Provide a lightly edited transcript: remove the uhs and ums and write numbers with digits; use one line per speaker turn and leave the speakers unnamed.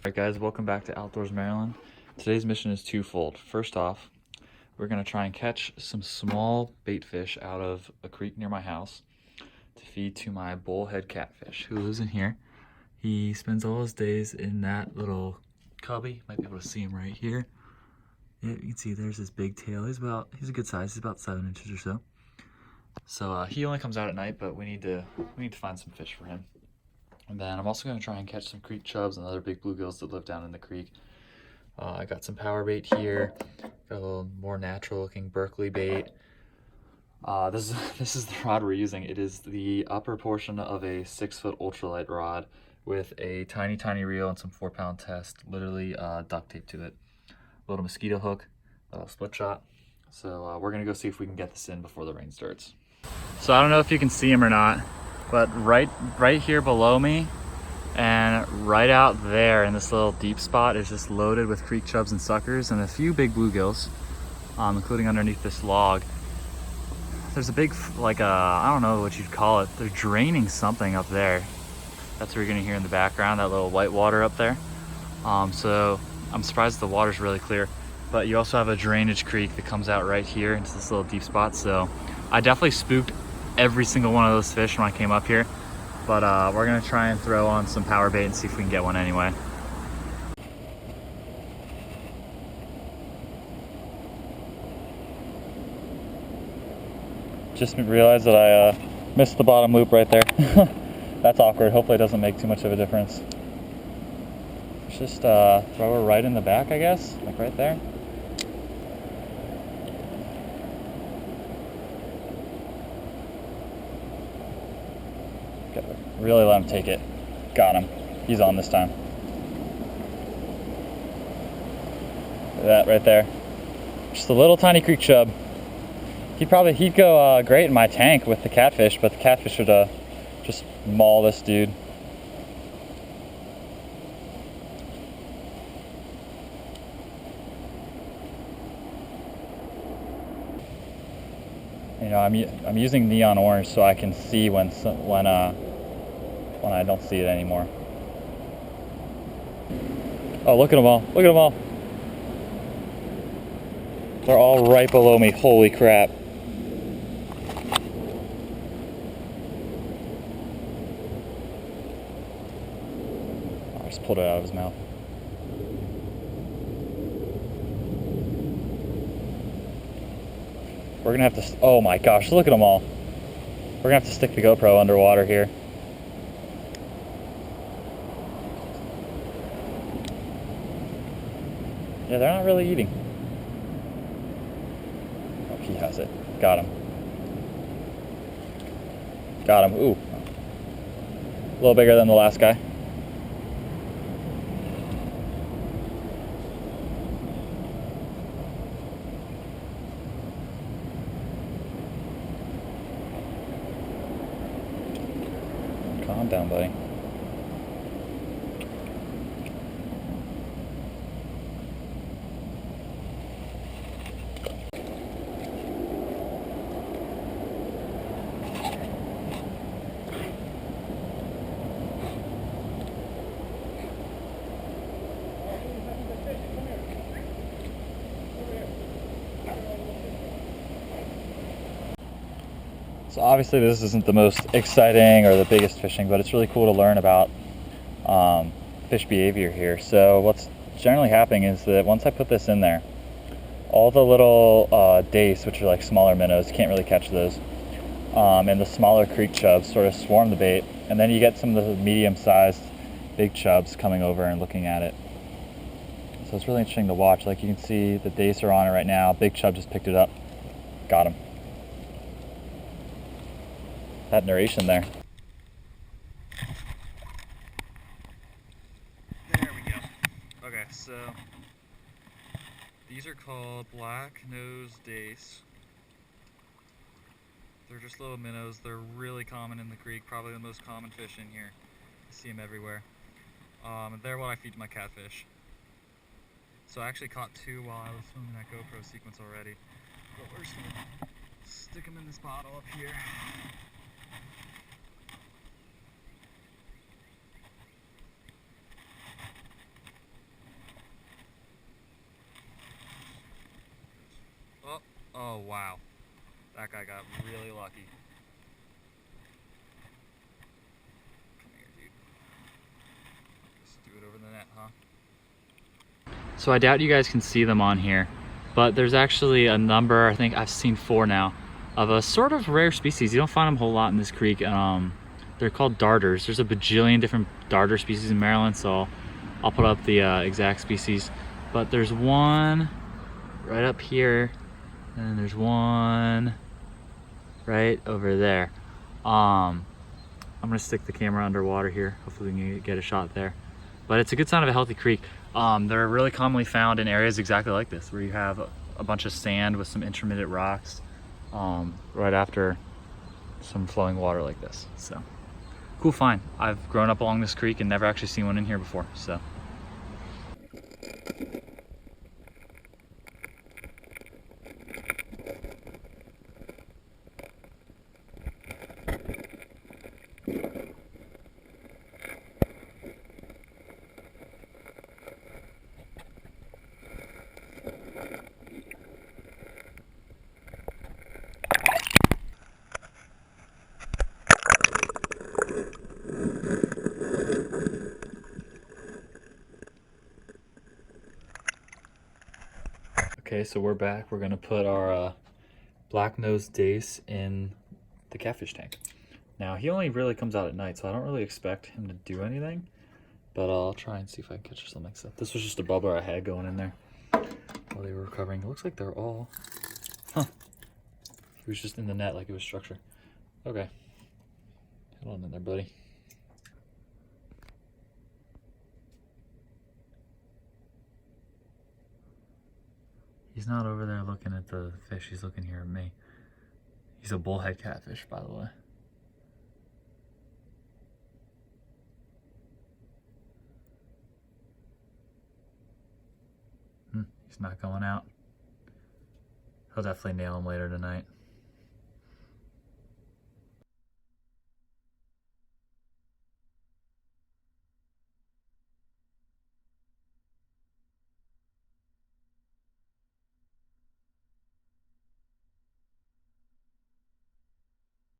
Alright guys, welcome back to Outdoors Maryland. Today's mission is twofold. First off, we're going to try and catch some small bait fish out of a creek near my house to feed to my bullhead catfish who lives in here. He spends all his days in that little cubby. Might be able to see him right here. Yeah, you can see there's his big tail. He's a good size. He's about 7 inches or so. So he only comes out at night, but we need to find some fish for him. And then I'm also going to try and catch some creek chubs and other big bluegills that live down in the creek. I got some power bait here. Got a little more natural looking Berkeley bait. This is the rod we're using. It is the upper portion of a 6-foot ultralight rod with a tiny reel and some 4-pound test, literally duct tape to it. A little mosquito hook, a little split shot. So we're gonna go see if we can get this in before the rain starts. So I don't know if you can see him or not, but right here below me and right out there in this little deep spot is just loaded with creek chubs and suckers and a few big bluegills, including underneath this log. There's a big, I don't know what you'd call it. They're draining something up there. That's what you're gonna hear in the background, that little white water up there. So I'm surprised the water's really clear, but you also have a drainage creek that comes out right here into this little deep spot. So I definitely spooked every single one of those fish when I came up here, but we're gonna try and throw on some power bait and see if we can get one anyway. Just realized that I missed the bottom loop right there. That's awkward. Hopefully it doesn't make too much of a difference. Let's just throw her right in the back, I guess, like right there. Gotta really let him take it. Got him. He's on this time. Look at that right there. Just a little tiny creek chub. He'd go great in my tank with the catfish, but the catfish would just maul this dude. You know, I'm using neon orange so I can see when I don't see it anymore. Oh, look at them all! Look at them all! They're all right below me. Holy crap! I just pulled it out of his mouth. We're gonna have to, oh my gosh, look at them all. We're gonna have to stick the GoPro underwater here. Yeah, they're not really eating. Oh, he has it. Got him. Got him. Ooh. A little bigger than the last guy. Calm down, buddy. So obviously this isn't the most exciting or the biggest fishing, but it's really cool to learn about fish behavior here. So what's generally happening is that once I put this in there, all the little dace, which are like smaller minnows, can't really catch those, and the smaller creek chubs sort of swarm the bait, and then you get some of the medium-sized big chubs coming over and looking at it. So it's really interesting to watch. Like you can see the dace are on it right now. Big chub just picked it up. Got him. That narration there. There we go. Okay, so these are called black nose dace. They're just little minnows. They're really common in the creek, probably the most common fish in here. I see them everywhere. They're what I feed to my catfish. So I actually caught 2 while I was filming that GoPro sequence already. But we're just gonna stick them in this bottle up here. got really lucky. Come here, dude. Just do it over the net, huh? So I doubt you guys can see them on here, but there's actually a number, I think I've seen 4 now, of a sort of rare species. You don't find them a whole lot in this creek. They're called darters. There's a bajillion different darter species in Maryland, so I'll put up the exact species. But there's one right up here, and there's one right over there. I'm gonna stick the camera underwater here. Hopefully we can get a shot there. But it's a good sign of a healthy creek. They're really commonly found in areas exactly like this, where you have a bunch of sand with some intermittent rocks right after some flowing water like this. So cool find. I've grown up along this creek and never actually seen one in here before. So. Okay, so we're back. We're gonna put our black-nosed dace in the catfish tank. Now, he only really comes out at night, so I don't really expect him to do anything, but I'll try and see if I can catch something. So this was just a bubbler I had going in there while they were recovering. It looks like they're all, he was just in the net like it was structure. Okay, hold on in there, buddy. He's not over there looking at the fish, he's looking here at me. He's a bullhead catfish, by the way. He's not going out. He'll definitely nail him later tonight.